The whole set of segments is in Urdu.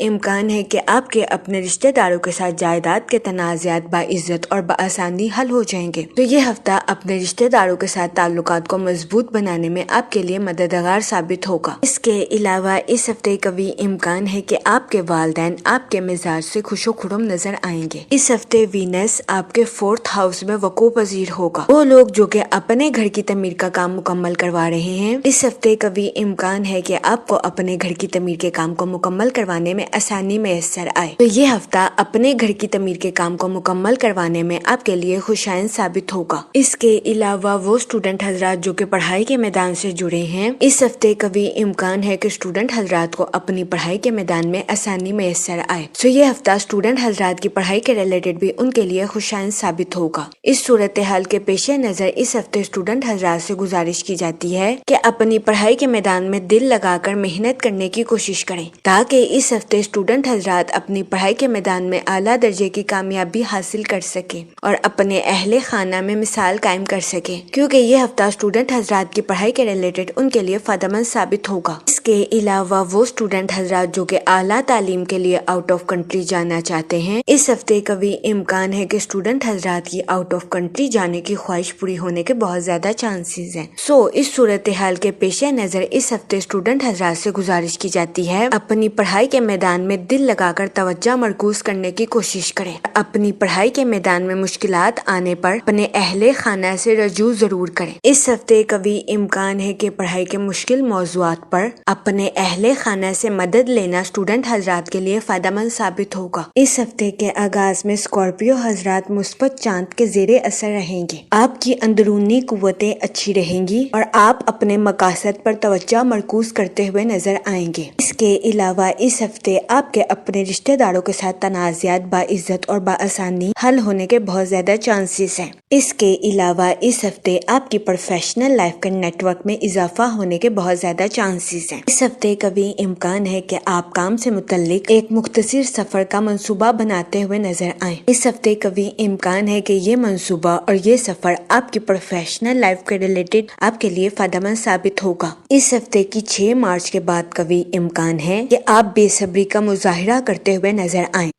امکان ہے کہ آپ کے اپنے رشتہ داروں کے ساتھ جائیداد کے تنازعات باعزت اور بآسانی حل ہو جائیں گے، تو یہ ہفتہ اپنے رشتہ داروں کے ساتھ تعلقات کو مضبوط بنانے میں آپ کے لیے مددگار ثابت ہوگا۔ اس کے علاوہ اس ہفتے قوی امکان ہے کہ آپ کے والدین آپ کے مزاج سے خوش و خرم نظر آئیں گے۔ اس ہفتے وینس آپ کے 4th ہاؤس میں وقوع پذیر ہوگا۔ وہ لوگ جو کہ اپنے گھر کی تعمیر کا کام مکمل کروا رہے ہیں، اس ہفتے قوی امکان ہے کہ آپ کو اپنے گھر کی تعمیر کے کام کو مکمل کروانے میں آسانی میسر آئے، تو یہ ہفتہ اپنے گھر کی تعمیر کے کام کو مکمل کروانے میں آپ کے لیے خوشائن ثابت ہوگا۔ اس کے علاوہ وہ اسٹوڈنٹ حضرات جو کہ پڑھائی کے میدان سے جڑے ہیں، اس ہفتے قوی امکان ہے کہ اسٹوڈنٹ حضرات کو اپنی پڑھائی کے میدان میں آسانی میسر آئے، تو یہ ہفتہ اسٹوڈنٹ حضرات کی پڑھائی کے ریلیٹڈ بھی ان کے لیے خوشائن ثابت ہوگا۔ اس صورتحال کے پیش نظر اس ہفتے اسٹوڈنٹ حضرات سے گزارش کی جاتی ہے کہ اپنی پڑھائی کے میدان میں دل لگا کر محنت کرنے کی کوشش کریں، تاکہ اس ہفتے اسٹوڈنٹ حضرات اپنی پڑھائی کے میدان میں اعلیٰ درجے کی کامیابی حاصل کر سکیں اور اپنے اہل خانہ میں مثال قائم کر سکیں، کیونکہ یہ ہفتہ اسٹوڈنٹ حضرات کی پڑھائی کے ریلیٹڈ ان کے لیے فائدہ مند ثابت ہوگا۔ اس کے علاوہ وہ اسٹوڈنٹ حضرات جو کہ اعلیٰ تعلیم کے لیے آؤٹ آف کنٹری جانا چاہتے ہیں، اس ہفتے قوی امکان ہے کہ اسٹوڈنٹ حضرات کی آؤٹ آف کنٹری جانے کی خواہش پوری ہونے کے بہت زیادہ چانسز ہیں۔ اس صورتحال کے پیش نظر اس ہفتے اسٹوڈنٹ حضرات سے گزارش کی جاتی ہے اپنی پڑھائی کے میدان میں دل لگا کر توجہ مرکوز کرنے کی کوشش کریں۔ اپنی پڑھائی کے میدان میں مشکلات آنے پر اپنے اہل خانہ سے رجوع ضرور کریں۔ اس ہفتے قوی امکان ہے کہ پڑھائی کے مشکل موضوعات پر اپنے اہل خانہ سے مدد لینا اسٹوڈنٹ حضرات کے لیے فائدہ مند ثابت ہوگا۔ اس ہفتے کے آغاز میں اسکارپیو حضرات مثبت چاند کے زیر اثر رہیں گے۔ آپ کی اندرونی قوتیں اچھی رہیں گی اور آپ اپنے مقاصد پر توجہ مرکوز کرتے ہوئے نظر آئیں گے۔ اس کے علاوہ اس ہفتے آپ کے اپنے رشتہ داروں کے ساتھ تنازعات باعزت اور بآسانی حل ہونے کے بہت زیادہ چانسز ہیں۔ اس کے علاوہ اس ہفتے آپ کی پروفیشنل لائف کے نیٹ ورک میں اضافہ ہونے کے بہت زیادہ چانسز ہیں۔ اس ہفتے قوی امکان ہے کہ آپ کام سے متعلق ایک مختصر سفر کا منصوبہ بناتے ہوئے نظر آئیں۔ اس ہفتے قوی امکان ہے کہ یہ منصوبہ اور یہ سفر آپ کی پروفیشنل لائف کے ریلیٹڈ آپ کے لیے فائدہ مند ثابت ہوگا۔ اس ہفتے کی 6 مارچ کے بعد قوی امکان ہے کہ آپ بے صبری کا مظاہرہ کرتے ہوئے نظر آئیں۔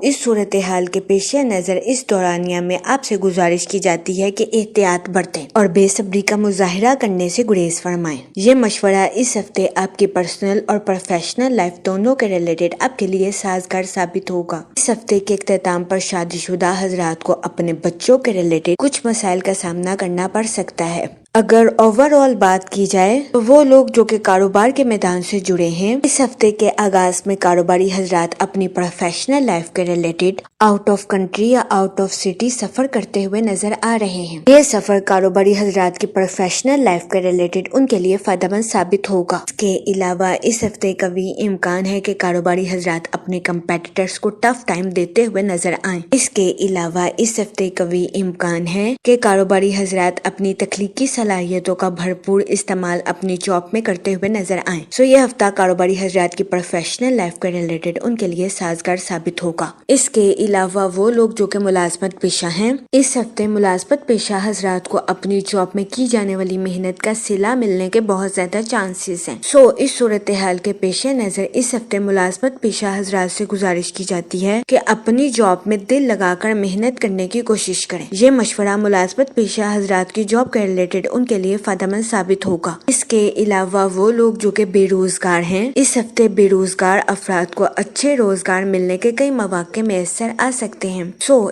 اس صورتحال کے پیش نظر اس دورانیہ میں آپ سے گزارش کی جاتی ہے کہ احتیاط برتیں اور بے صبری کا مظاہرہ کرنے سے گریز فرمائیں۔ یہ مشورہ اس ہفتے آپ کی پرسنل اور پروفیشنل لائف دونوں کے ریلیٹڈ آپ کے لیے سازگار ثابت ہوگا۔ اس ہفتے کے اختتام پر شادی شدہ حضرات کو اپنے بچوں کے ریلیٹڈ کچھ مسائل کا سامنا کرنا پڑ سکتا ہے۔ اگر اوور آل بات کی جائے تو وہ لوگ جو کہ کاروبار کے میدان سے جڑے ہیں، اس ہفتے کے آغاز میں کاروباری حضرات اپنی پروفیشنل لائف کے ریلیٹڈ آؤٹ آف کنٹری یا آؤٹ آف سٹی سفر کرتے ہوئے نظر آ رہے ہیں۔ یہ سفر کاروباری حضرات کی پروفیشنل لائف کے ریلیٹڈ ان کے لیے فائدہ مند ثابت ہوگا۔ اس کے علاوہ اس ہفتے قوی امکان ہے کہ کاروباری حضرات اپنے کمپیٹیٹرز کو ٹف ٹائم دیتے ہوئے نظر آئیں۔ اس کے علاوہ اس ہفتے قوی امکان ہے کہ کاروباری حضرات اپنی تخلیقی صلاحیتوں کا بھرپور استعمال اپنی جاب میں کرتے ہوئے نظر آئیں۔ یہ ہفتہ کاروباری حضرات کی پروفیشنل لائف کے ریلیٹڈ ان کے لیے سازگار ثابت ہوگا۔ اس کے علاوہ وہ لوگ جو کہ ملازمت پیشہ ہیں، اس ہفتے ملازمت پیشہ حضرات کو اپنی جاب میں کی جانے والی محنت کا صلہ ملنے کے بہت زیادہ چانسز ہیں۔ اس صورتحال کے پیش نظر اس ہفتے ملازمت پیشہ حضرات سے گزارش کی جاتی ہے کہ اپنی جاب میں دل لگا کر محنت کرنے کی کوشش کریں۔ یہ مشورہ ملازمت پیشہ حضرات کی جاب کے ریلیٹڈ ان کے لیے فائدہ مند ثابت ہوگا۔ اس کے علاوہ وہ لوگ جو کہ بے روزگار ہیں، اس ہفتے بے روزگار افراد کو اچھے روزگار ملنے کے کئی مواقع میسر آ سکتے ہیں۔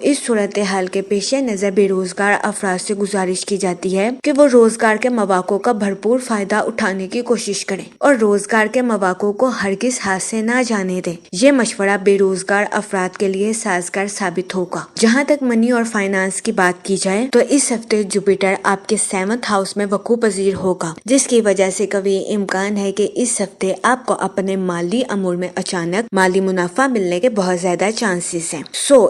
اس صورتحال کے پیش نظر بے روزگار افراد سے گزارش کی جاتی ہے کہ وہ روزگار کے مواقع کا بھرپور فائدہ اٹھانے کی کوشش کریں اور روزگار کے مواقع کو ہرگز ہاتھ سے نہ جانے دیں۔ یہ مشورہ بے روزگار افراد کے لیے سازگار ثابت ہوگا۔ جہاں تک منی اور فائنانس کی بات کی جائے تو اس ہفتے جوپیٹر آپ کے 7th ہاؤس میں وقوع پذیر ہوگا، جس کی وجہ سے قوی امکان ہے کہ اس ہفتے آپ کو اپنے مالی امور میں اچانک مالی منافع ملنے کے بہت زیادہ چانسز ہیں۔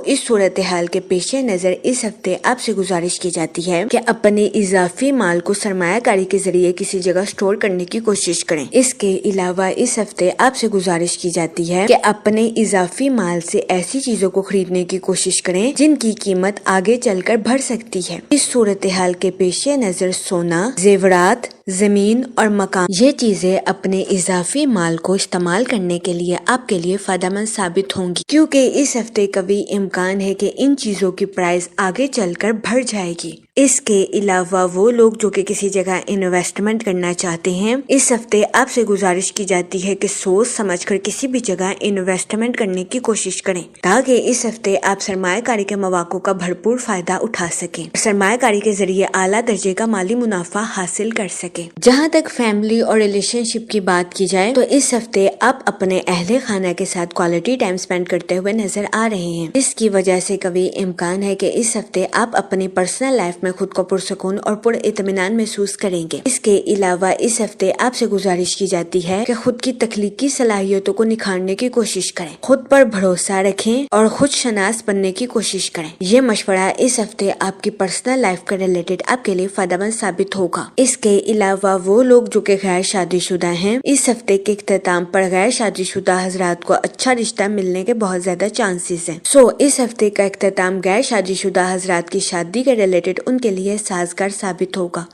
اس صورتحال کے پیش نظر اس ہفتے آپ سے گزارش کی جاتی ہے کہ اپنے اضافی مال کو سرمایہ کاری کے ذریعے کسی جگہ سٹور کرنے کی کوشش کریں۔ اس کے علاوہ اس ہفتے آپ سے گزارش کی جاتی ہے کہ اپنے اضافی مال سے ایسی چیزوں کو خریدنے کی کوشش کریں جن کی قیمت آگے چل کر بڑھ سکتی ہے۔ اس صورتحال کے پیش نظر سونا، زیورات، زمین اور مکان، یہ چیزیں اپنے اضافی مال کو استعمال کرنے کے لیے آپ کے لیے فائدہ مند ثابت ہوں گی، کیونکہ اس ہفتے کبھی امکان ہے کہ ان چیزوں کی پرائز آگے چل کر بڑھ جائے گی۔ اس کے علاوہ وہ لوگ جو کہ کسی جگہ انویسٹمنٹ کرنا چاہتے ہیں، اس ہفتے آپ سے گزارش کی جاتی ہے کہ سوچ سمجھ کر کسی بھی جگہ انویسٹمنٹ کرنے کی کوشش کریں تاکہ اس ہفتے آپ سرمایہ کاری کے مواقع کا بھرپور فائدہ اٹھا سکیں، سرمایہ کاری کے ذریعے اعلیٰ درجے کا مالی منافع حاصل کر سکیں۔ جہاں تک فیملی اور ریلیشن شپ کی بات کی جائے تو اس ہفتے آپ اپنے اہل خانہ کے ساتھ کوالٹی ٹائم سپینڈ کرتے ہوئے نظر آ رہے ہیں، جس کی وجہ سے کبھی امکان ہے کہ اس ہفتے آپ اپنی پرسنل لائف میں خود کو پرسکون اور پر اطمینان محسوس کریں گے۔ اس کے علاوہ اس ہفتے آپ سے گزارش کی جاتی ہے کہ خود کی تخلیقی صلاحیتوں کو نکھارنے کی کوشش کریں، خود پر بھروسہ رکھیں اور خود شناس بننے کی کوشش کریں۔ یہ مشورہ اس ہفتے آپ کی پرسنل لائف کے ریلیٹڈ آپ کے لیے فائدہ مند ثابت ہوگا۔ اس کے علاوہ وہ لوگ جو کہ غیر شادی شدہ ہیں، اس ہفتے کے اختتام پر غیر شادی شدہ حضرات کو اچھا رشتہ ملنے کے بہت زیادہ چانسز ہیں۔ اس ہفتے کا اختتام غیر شادی شدہ حضرات کی شادی کے ریلیٹڈ ان کے لیے سازگار ثابت ہوگا۔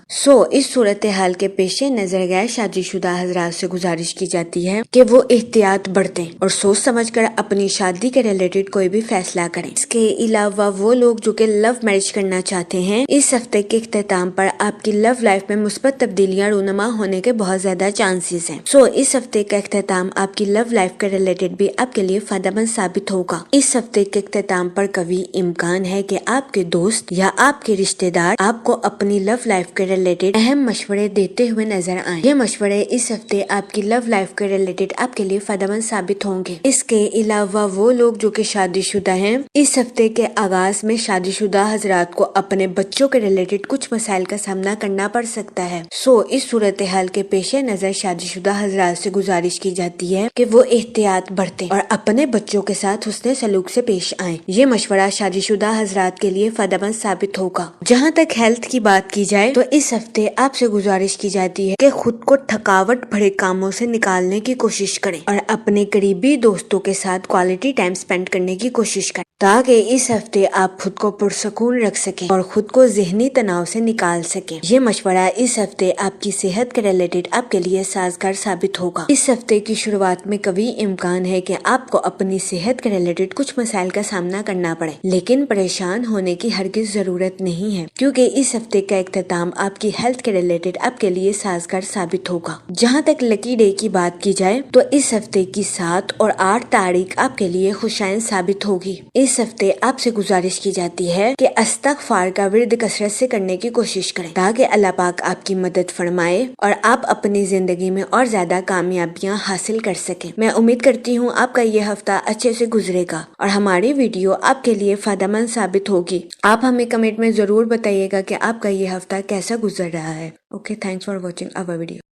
اس صورتحال کے پیش نظر غیر شادی شدہ حضرات سے گزارش کی جاتی ہے کہ وہ احتیاط برتیں اور سوچ سمجھ کر اپنی شادی کے ریلیٹڈ کوئی بھی فیصلہ کریں۔ اس کے علاوہ وہ لوگ جو کہ لو میرج کرنا چاہتے ہیں، اس ہفتے کے اختتام پر آپ کی لو لائف میں مثبت تبدیلیاں رونما ہونے کے بہت زیادہ چانسز ہیں۔ اس ہفتے کا اختتام آپ کی لو لائف کے ریلیٹڈ بھی آپ کے لیے فائدہ مند ثابت ہوگا۔ اس ہفتے کے اختتام پر کبھی امکان ہے کہ آپ کے دوست یا آپ کے رشتے دار آپ کو اپنی لو لائف کے ریلیٹڈ اہم مشورے دیتے ہوئے نظر آئیں۔ یہ مشورے اس ہفتے آپ کی لو لائف کے ریلیٹڈ آپ کے لیے فائدہ مند ثابت ہوں گے۔ اس کے علاوہ وہ لوگ جو کہ شادی شدہ ہیں، اس ہفتے کے آغاز میں شادی شدہ حضرات کو اپنے بچوں کے ریلیٹڈ کچھ مسائل کا سامنا کرنا پڑ سکتا ہے۔ اس صورتحال کے پیش نظر شادی شدہ حضرات سے گزارش کی جاتی ہے کہ وہ احتیاط برتیں اور اپنے بچوں کے ساتھ حسن سلوک سے پیش آئیں۔ یہ مشورہ شادی شدہ حضرات کے لیے فائدہ مند ثابت ہوگا۔ جہاں تک ہیلتھ کی بات کی جائے تو اس ہفتے آپ سے گزارش کی جاتی ہے کہ خود کو تھکاوٹ بھرے کاموں سے نکالنے کی کوشش کریں اور اپنے قریبی دوستوں کے ساتھ کوالٹی ٹائم سپینڈ کرنے کی کوشش کریں تاکہ اس ہفتے آپ خود کو پرسکون رکھ سکیں اور خود کو ذہنی تناؤ سے نکال سکیں۔ یہ مشورہ اس ہفتے آپ کی صحت کے ریلیٹڈ آپ کے لیے سازگار ثابت ہوگا۔ اس ہفتے کی شروعات میں کبھی امکان ہے کہ آپ کو اپنی صحت کے ریلیٹڈ کچھ مسائل کا سامنا کرنا پڑے، لیکن پریشان ہونے کی ہرگز ضرورت نہیں ہے، کیونکہ اس ہفتے کا اختتام آپ کی ہیلتھ کے ریلیٹڈ آپ کے لیے سازگار ثابت ہوگا۔ جہاں تک لکی ڈے کی بات کی جائے تو اس ہفتے کی 7 اور 8 تاریخ آپ کے لیے خوشائن ثابت ہوگی۔ اس ہفتے آپ سے گزارش کی جاتی ہے کہ استغفار کا ورد کثرت سے کرنے کی کوشش کریں تاکہ اللہ پاک آپ کی مدد فرمائے اور آپ اپنی زندگی میں اور زیادہ کامیابیاں حاصل کر سکیں۔ میں امید کرتی ہوں آپ کا یہ ہفتہ اچھے سے گزرے گا اور ہماری ویڈیو آپ کے لیے فائدہ مند ثابت ہوگی۔ آپ ہمیں کمنٹ میں ضرور بتائیے گا کہ آپ کا یہ ہفتہ کیسا گزر رہا ہے۔ Okay, thanks for watching our video.